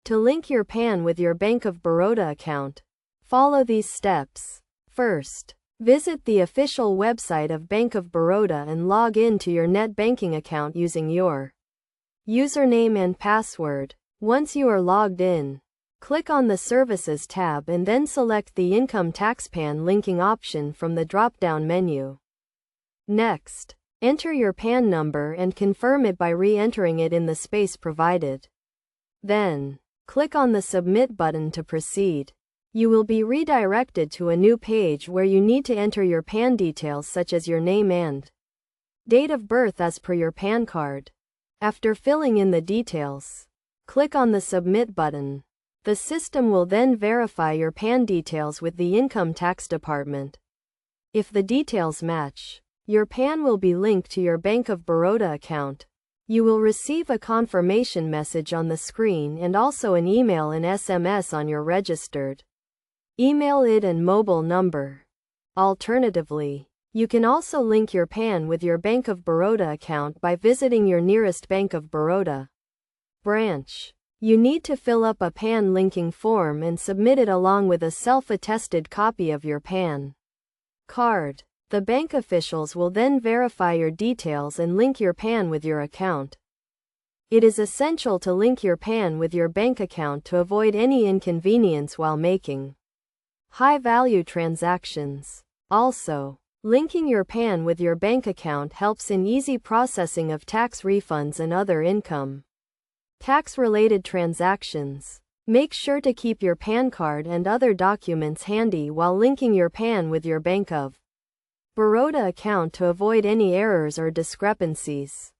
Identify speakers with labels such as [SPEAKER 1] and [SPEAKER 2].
[SPEAKER 1] To link your PAN with your Bank of Baroda account, follow these steps. First, visit the official website of Bank of Baroda and log in to your net banking account using your username and password. Once you are logged in, click on the Services tab and then select the Income Tax PAN linking option from the drop-down menu. Next, enter your PAN number and confirm it by re-entering it in the space provided. Then, click on the Submit button to proceed. You will be redirected to a new page where you need to enter your PAN details such as your name and date of birth as per your PAN card. After filling in the details, click on the Submit button. The system will then verify your PAN details with the Income Tax Department. If the details match, your PAN will be linked to your Bank of Baroda account. You will receive a confirmation message on the screen and also an email and SMS on your registered email ID and mobile number. Alternatively, you can also link your PAN with your Bank of Baroda account by visiting your nearest Bank of Baroda branch. You need to fill up a PAN linking form and submit it along with a self-attested copy of your PAN card. The bank officials will then verify your details and link your PAN with your account. It is essential to link your PAN with your bank account to avoid any inconvenience while making high-value transactions. Also, linking your PAN with your bank account helps in easy processing of tax refunds and other income tax-related transactions. Make sure to keep your PAN card and other documents handy while linking your PAN with your Bank of Baroda account to avoid any errors or discrepancies.